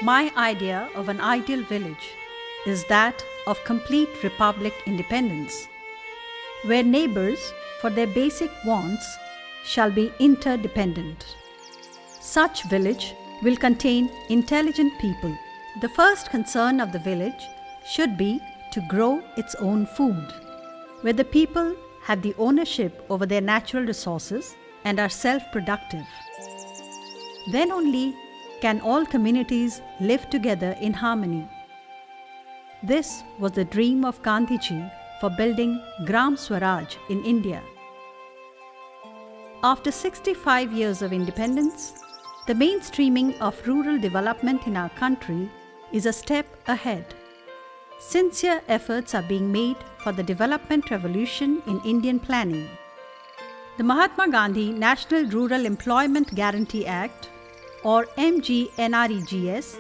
My idea of an ideal village is that of complete republic independence, where neighbors, for their basic wants, shall be interdependent. Such village will contain intelligent people. The first concern of the village should be to grow its own food, where the people have the ownership over their natural resources and are self-productive. Then only can all communities live together in harmony. This was the dream of Gandhiji for building Gram Swaraj in India. After 65 years of independence, the mainstreaming of rural development in our country is a step ahead. Sincere efforts are being made for the development revolution in Indian planning. The Mahatma Gandhi National Rural Employment Guarantee Act, or MGNREGS,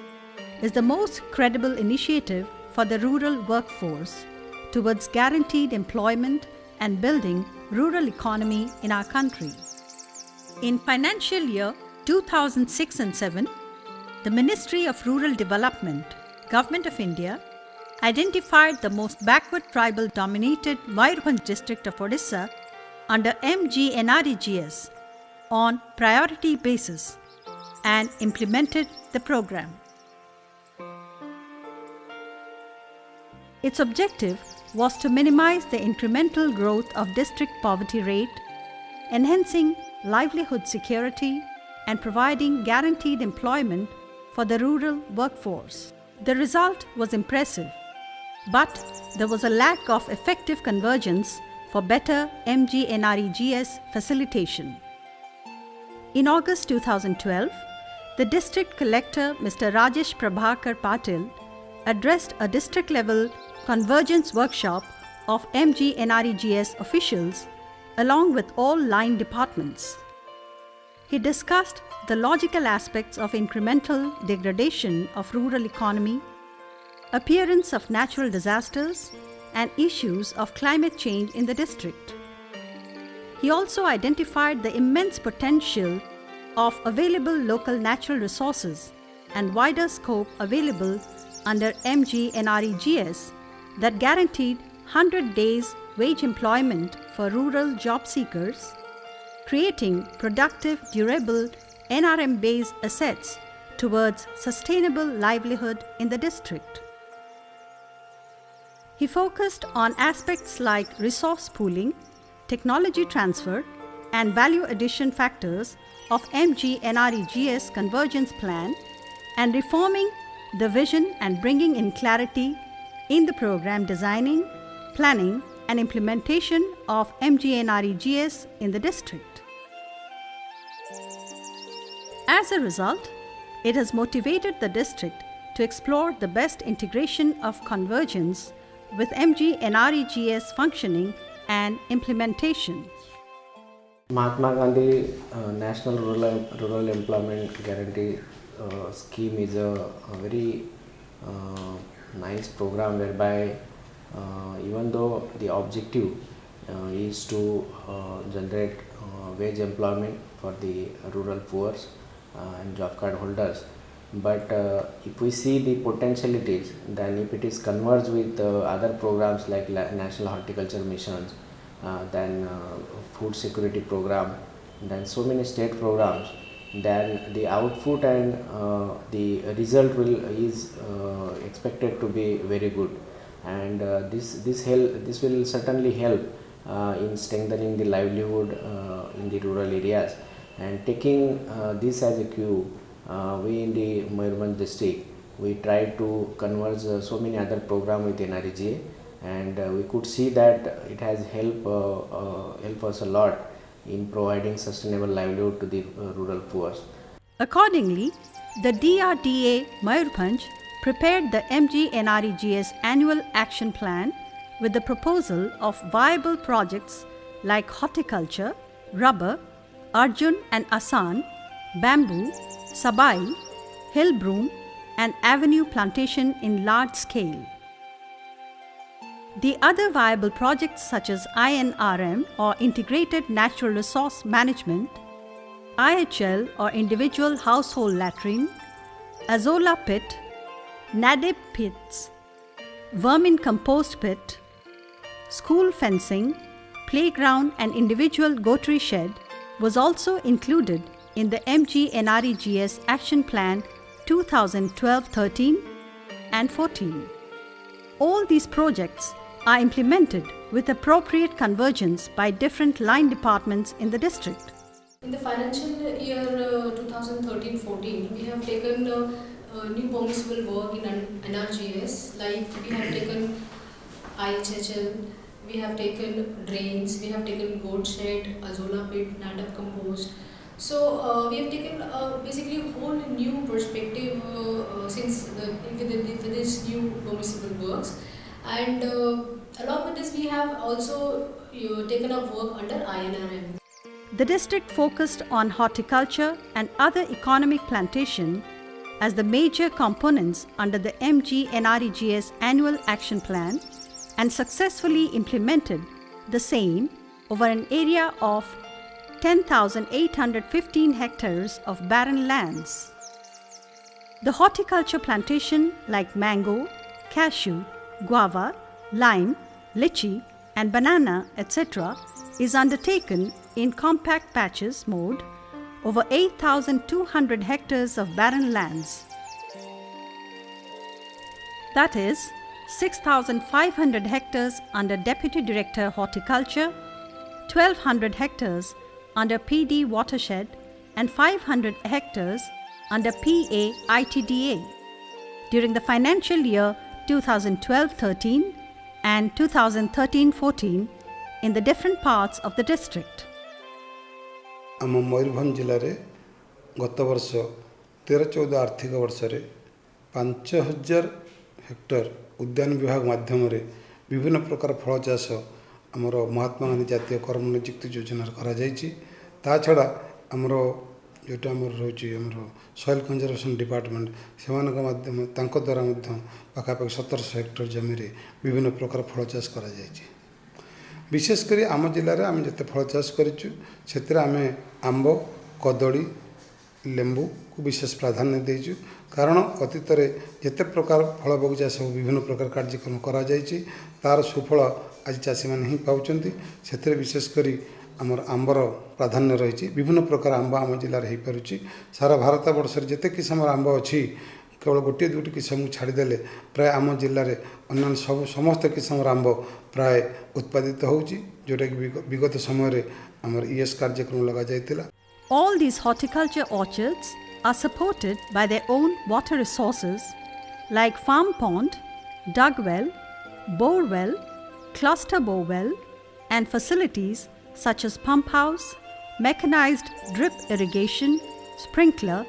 is the most credible initiative for the rural workforce towards guaranteed employment and building rural economy in our country. In financial year 2006 and 7, the Ministry of Rural Development, Government of India, identified the most backward tribal dominated Mayurbhanj district of Odisha under MGNREGS on priority basis and implemented the program. Its objective was to minimize the incremental growth of district poverty rate, enhancing livelihood security and providing guaranteed employment for the rural workforce. The result was impressive, but there was a lack of effective convergence for better MGNREGS facilitation. In August 2012, the District Collector Mr. Rajesh Prabhakar Patil addressed a district-level convergence workshop of MGNREGS officials along with all line departments. He discussed the logical aspects of incremental degradation of rural economy, appearance of natural disasters, and issues of climate change in the district. He also identified the immense potential of available local natural resources and wider scope available under MGNREGS that guaranteed 100 days wage employment for rural job seekers, creating productive, durable NRM-based assets towards sustainable livelihood in the district. He focused on aspects like resource pooling, technology transfer, and value addition factors of MGNREGS convergence plan and reforming the vision and bringing in clarity in the program designing, planning, and implementation of MGNREGS in the district. As a result, it has motivated the district to explore the best integration of convergence with MGNREGS functioning and implementation. Mahatma Gandhi National Rural Employment Guarantee Scheme is a very nice program whereby even though the objective is to generate wage employment for the rural poor and job card holders, but if we see the potentialities, then if it is converged with other programs like National Horticulture Missions, then food security program, then so many state programs, then the output and the result is expected to be very good, and this will certainly help in strengthening the livelihood in the rural areas. And taking this as a cue, we in the Mayurbhanj district, we tried to converge so many other programs with NREGA, and we could see that it has helped us a lot in providing sustainable livelihood to the rural poor. Accordingly, the DRDA Mayurbhanj prepared the MGNREGS annual action plan with the proposal of viable projects like horticulture, rubber, Arjun and Asan, bamboo, sabai, hill broom, and avenue plantation in large scale. The other viable projects such as INRM or Integrated Natural Resource Management, IHL or Individual Household Latrine, Azola pit, Nadib pits, vermin compost pit, school fencing, playground and individual goatery shed was also included in the MGNREGS Action Plan 2012-13 and 14. All these projects are implemented with appropriate convergence by different line departments in the district. In the financial year 2013-14, we have taken new permissible work in NRGS, like we have taken IHHL, we have taken drains, we have taken goat shed, Azola pit, Nadab compost. So we have taken basically a whole new perspective with this new permissible works, and along with this we have also taken up work under INRM. The district focused on horticulture and other economic plantation as the major components under the MGNREGS Annual Action Plan and successfully implemented the same over an area of 10,815 hectares of barren lands. The horticulture plantation like mango, cashew, guava, lime, lychee and banana, etc. is undertaken in compact patches mode over 8,200 hectares of barren lands. That is 6,500 hectares under Deputy Director Horticulture, 1,200 hectares under PD Watershed and 500 hectares under PA ITDA during the financial year 2012-13 and 2013-14 in the different parts of the district. आम मयूरभंज जिले में गत वर्ष 13-14 आर्थिक वर्ष रे 5,000 Hector उद्यान विभाग माध्यम विभिन्न प्रकार फल चाष आमर महात्मा गांधी जातीय कर्म नियुक्ति योजना करा छड़ा आमर जोटा आमर रोचे आमर सॉइल कंजर्वेशन डिपार्टमेंट से माध्यम द्वारा पाखापाखि 1700 हेक्टर जमी विभिन्न प्रकार फल चाष करा विशेषकर आम जिले में आम जिते फल चाष करें आंब कदली लेंबू को विशेष प्राधान्य देचु कारण अतीत जिते प्रकार फल बगीचा सब विभिन्न प्रकार कार्यक्रम करा तार सुफल आज चाषी मैंने ही पाँच से विशेषकर आमर आंबर प्राधान्य रही विभिन्न प्रकार आंब आम जिले में हो पारुची सारा भारत वर्ष जिते किसम आंब अच्छी केवल गोटे दुटी किसम छाड़देले प्राय आम जिले में अन्य सब समस्त किसम आंब प्राय उत्पादित होउची जोटा कि विगत समय आमर ईएस कार्यक्रम लगा जाइतिला. All these horticulture orchards are supported by their own water resources like farm pond, dug well, bore well, cluster bore well, and facilities such as pump house, mechanized drip irrigation, sprinkler,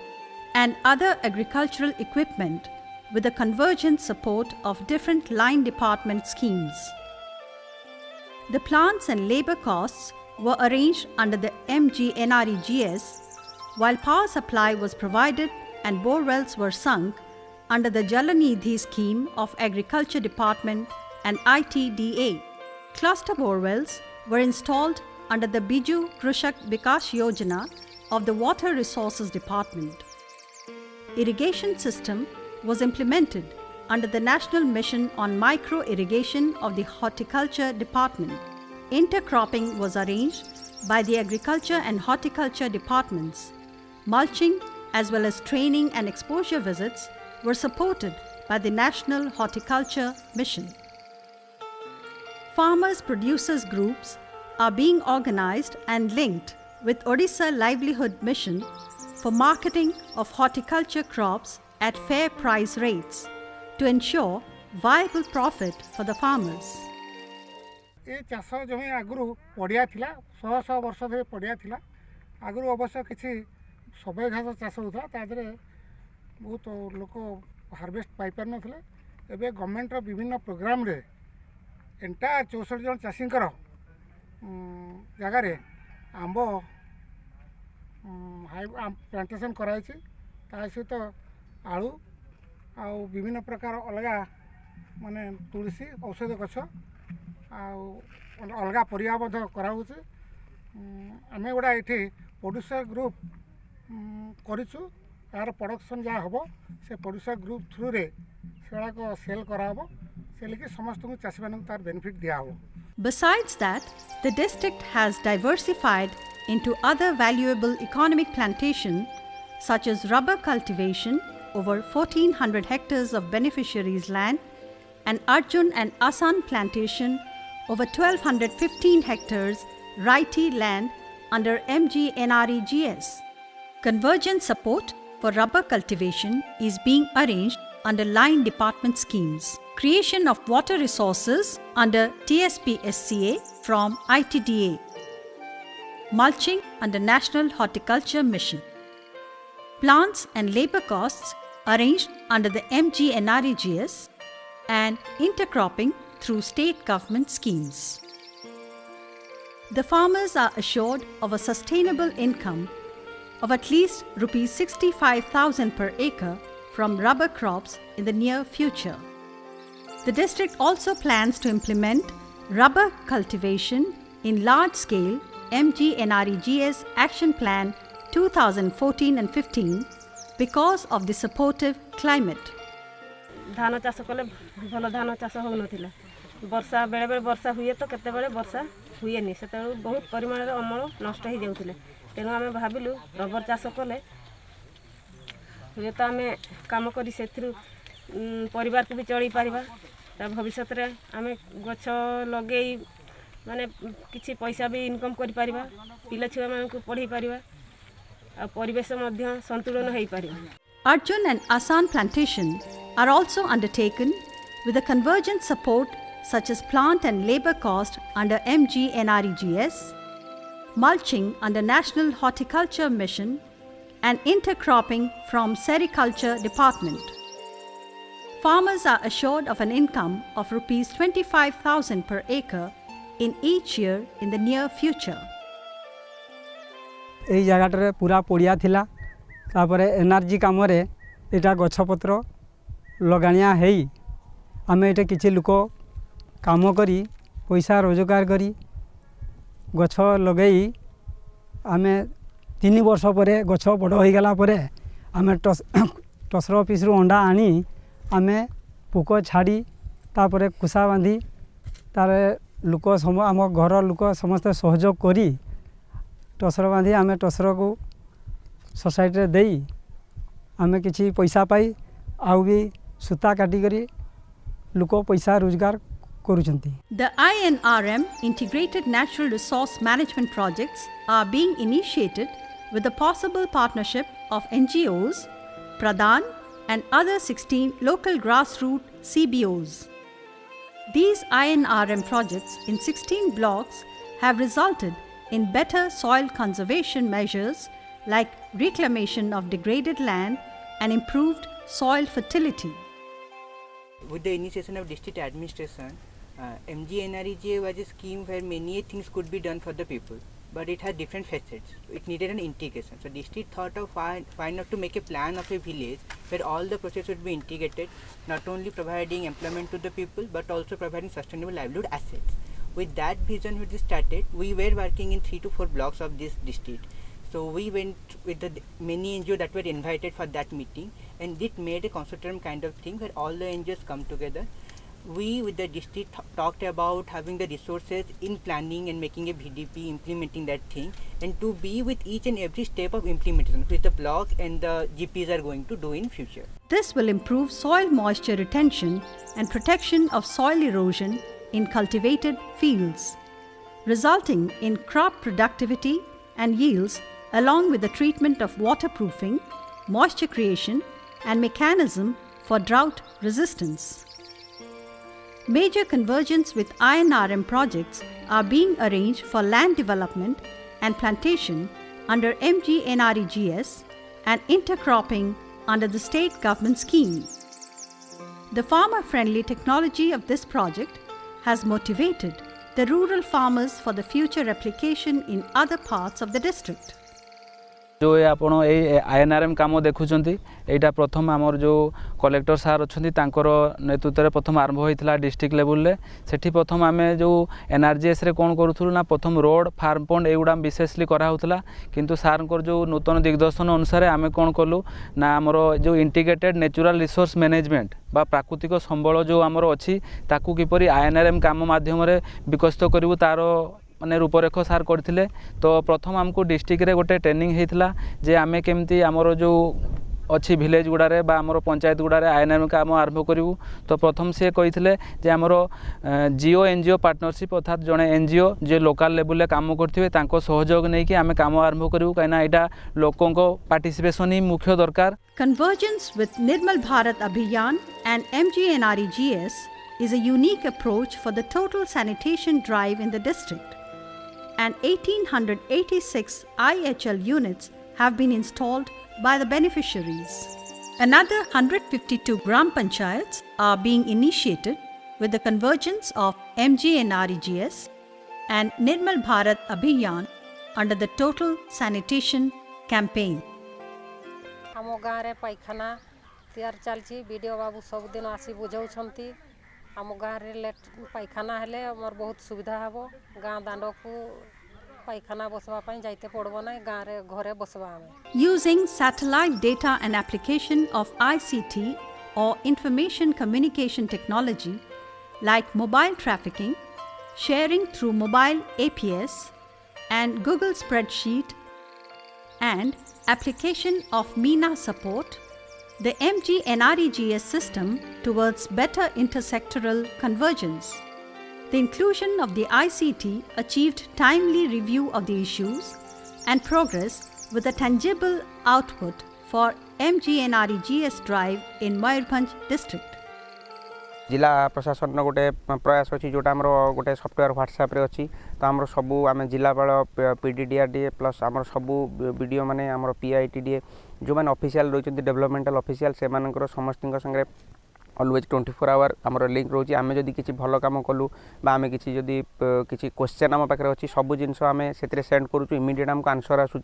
and other agricultural equipment with the convergent support of different line department schemes. The plants and labor costs were arranged under the MGNREGS, while power supply was provided and bore wells were sunk under the Jalanidhi scheme of Agriculture Department and ITDA. Cluster bore wells were installed under the Biju Krushak Vikas Yojana of the Water Resources Department. Irrigation system was implemented under the National Mission on Micro Irrigation of the Horticulture Department. Intercropping was arranged by the Agriculture and Horticulture departments. Mulching as well as training and exposure visits were supported by the National Horticulture Mission. Farmers producers groups are being organized and linked with Odisha Livelihood Mission for marketing of horticulture crops at fair price rates to ensure viable profit for the farmers. ये चाष जमी आगु पड़िया थिला 100 वर्ष धरे पड़िया थिला आगु अवश्य किसी सबे घास चाष होता तादरे बहुत लोक हार्वेस्ट पाई पार नथिले एबे गवर्नमेंट रो विभिन्न प्रोग्राम रे एंटायर 64 जन चाषी जगार आंब हाई प्लांटेशन कराई सहित आलू आ विभिन्न प्रकार अलग माने तुलसी औषध गछ अलग परिया कराऊँ आम गुड़ा ये प्रोड्यूसर ग्रुप करूँ तार प्रोडक्शन जहाँ हम से प्रोड्यूसर ग्रुप थ्रू रे से सेल कराब से लेकिन समस्त को चाषी मान तार बेनिफिट दिया हो. Besides that, the district has diversified into other valuable economic plantation such as rubber cultivation, over 1400 hectares of beneficiaries' land, and Arjun and Asan plantation, over 1215 hectares RITI land under MGNREGS. Convergence support for rubber cultivation is being arranged under line department schemes. Creation of water resources under TSP-SCA from ITDA. Mulching under National Horticulture Mission. Plants and labor costs arranged under the MGNREGS, and intercropping through state government schemes. The farmers are assured of a sustainable income of at least Rs 65,000 per acre from rubber crops in the near future. The district also plans to implement rubber cultivation in large scale MGNREGS Action Plan 2014 and 15 because of the supportive climate. धान चाष कले भल धान चाष हो नथिला वर्षा बेले बेले वर्षा हुए तो केते बेले वर्षा हुए नि सेते बहुत परिमाण रे अमल नष्ट हो जाउतिले तेनु आमे भाबिलु रबर चाष कले हुए तो आमे काम करी सेथरु परिवार को भी चली पारिबा ता भविष्य रे आमे गछ लगेई माने किछि पैसा भी इनकम करि पारिबा पिला छुआ मान को पढ़ी पारिबा आ परिवेश मध्य संतुलन होई Paribas. Arjun and Asan plantation are also undertaken with the convergent support such as plant and labor cost under MGNREGS, mulching under National Horticulture Mission, and intercropping from Sericulture Department. Farmers are assured of an income of Rs 25,000 per acre in each year in the near future. এই জায়গাটারে পুরা পড়িয়া थिला तापर energy काम रे एटा गछपत्र लगाणिया हेई आमे एटा किछि लोक काम करी पैसा रोजगार करी गछ लगेई आमे 3 वर्ष परे गछ बड़ हो गला परे आमे टसर ऑफिस रु अंडा आनी आमे पुक छाड़ी तापर कुसा बांधी तार लोक आम घर लोक समस्त सहयोग करी टसर बांधी आमे टसर को सोसाइटी रे देई आमे किछि पैसा पाई आउ भी सूता काटी करी लोक पैसा रोजगार करूछंती. The INRM integrated natural resource management projects are being initiated with the possible partnership of NGOs, Pradhan and other 16 local grassroots CBOs. These INRM projects in 16 blocks have resulted in better soil conservation measures like reclamation of degraded land and improved soil fertility. With the initiation of district administration, MGNREGA was a scheme where many things could be done for the people, but it had different facets. It needed an integration. So district thought of why not to make a plan of a village where all the processes would be integrated, not only providing employment to the people, but also providing sustainable livelihood assets. With that vision which started, we were working in 3 to 4 blocks of this district. So we went with the many NGOs that were invited for that meeting, and it made a consortium kind of thing where all the NGOs come together. We with the district talked about having the resources in planning and making a VDP, implementing that thing, and to be with each and every step of implementation which the block and the GPs are going to do in future. This will improve soil moisture retention and protection of soil erosion in cultivated fields, resulting in crop productivity and yields, along with the treatment of waterproofing, moisture creation, and mechanism for drought resistance. Major convergence with INRM projects are being arranged for land development and plantation under MGNREGS and intercropping under the state government scheme. The farmer-friendly technology of this project has motivated the rural farmers for the future replication in other parts of the district. जो आपण INRM काम देखुंट यहाँ प्रथम आमर जो collector सार अच्छा नेतृत्व में प्रथम आरंभ होता डिस्ट्रिक्ट लेवल से प्रथम आम जो NRGS रे कौन करूँ ना प्रथम रोड फार्म पंड एगुड़ा विशेषली कराला किंतु सार जो नूतन दिग्दर्शन अनुसार आम कौन कलु ना आमर जो इंटीग्रेटेड नेचुरल रिसोर्स मैनेजमेंट बा प्राकृतिक संबल जो आमर अच्छी ताकू किपरि INRM काम माध्यम विकसित करूँ तार माने रूपरेख सार करथिले। तो प्रथम आमको डिस्ट्रिक्ट रे गोटे ट्रेनिंग होता जे आमे केमती आमर जो अच्छी विलेज गुड़ारे बा आमर पंचायत गुड़ारे INRM काम आरंभ करूँ। तो प्रथम से कही जे आमर जिओ NGO पार्टनरशिप अर्थात जड़े NGO जे लोकल लेवल काम करथिबे तांको सहयोग नहीं कि आमे काम आरंभ करूँ कहीं एटा लोकों को पार्टिसिपेशन ही मुख्य दरकार। Convergence with Nirmal Bharat Abhiyan and MGNREGS is a unique approach for the total sanitation drive in the district, and 1886 IHL units have been installed by the beneficiaries. Another 152 Gram Panchayats are being initiated with the convergence of MGNREGS and Nirmal Bharat Abhiyan under the Total Sanitation Campaign. आम गाँव में पैखाना तैयार चलती video बाबू सबुदिन आसी बुझाऊँच आम गाँव में पैखाना हेले आमर बहुत सुविधा हे गाँ दांड को पैखाना बसवाई जाइते पड़ब ना गाँव रे घरे बसवा। Using satellite data and application of ICT or information communication technology like mobile trafficking, sharing through mobile APS and Google Spreadsheet, and application of MENA support, the MGNREGS system towards better intersectoral convergence. The inclusion of the ICT achieved timely review of the issues and progress with a tangible output for MGNREGS drive in Mayurbhanj district. जिला प्रशासन गोटे प्रयास अच्छी जोटा आमर गोटे software WhatsApp रे अच्छी तो आमर सबू आम जिलापाल PDDRDA प्लस आमर सबू वीडियो माने आमर PITDA जो मैंने ऑफिशियल रही डेवलपमेंटल ऑफिशियल से समस्त संगे ऑलवेज 24 आवर आमर लिंक रोचे आम जदि किसी भल काम कलु आम किसी जदि किसी क्वेश्चन आम पाखे अच्छी सब जिनस आम से सेंड करूँ इमिडिएट आमको आंसर आसूँ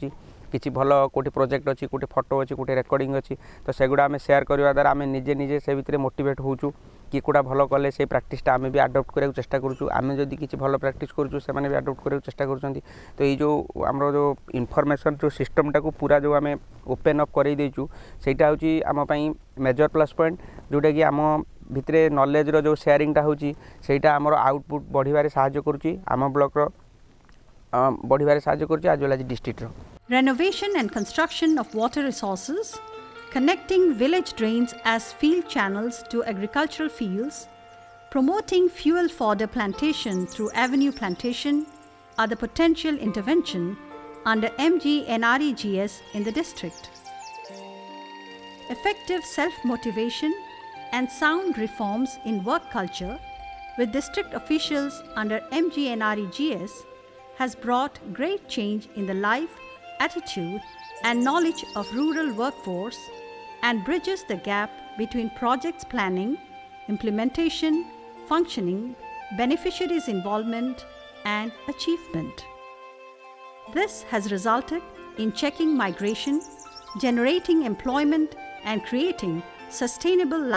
किसी भल कोटी प्रोजेक्ट अच्छी कोटी फोटो अच्छी कोटी रेकर्डिंग अच्छी तो सेगुड़ा आम शेयर करवा द्वारा आम निजे निजे से भितर मोटिवेट होचु कि कूड़ा भल कले से प्राक्टिसटा आम भी आडप्ट कराया चेष्टा करूँ आम जदि किसी भल प्राक्टिस करूँ से भी आडप्ट कराया चेष्टा कर। तो ये जो आमर जो इनफॉरमेशन जो सिस्टमटा को पूरा जो आम ओपन अप कर देचु सेटा होची आम पई मेजर प्लस पॉइंट जोटा कि आम भितरे नॉलेज रो जो शेयरिंगटा होची सेटा आमर आउटपुट बढ़िबारे सहायता करूची आम ब्लॉक रो बढ़िबारे सहायता करूची आज वेला डिस्ट्रिक्ट रो। Renovation and construction of water resources, connecting village drains as field channels to agricultural fields, promoting fuel fodder plantation through avenue plantation are the potential intervention under MGNREGS in the district. Effective self-motivation and sound reforms in work culture with district officials under MGNREGS has brought great change in the life, attitude and knowledge of rural workforce and bridges the gap between projects planning, implementation, functioning, beneficiaries' involvement and achievement. This has resulted in checking migration, generating employment and creating sustainable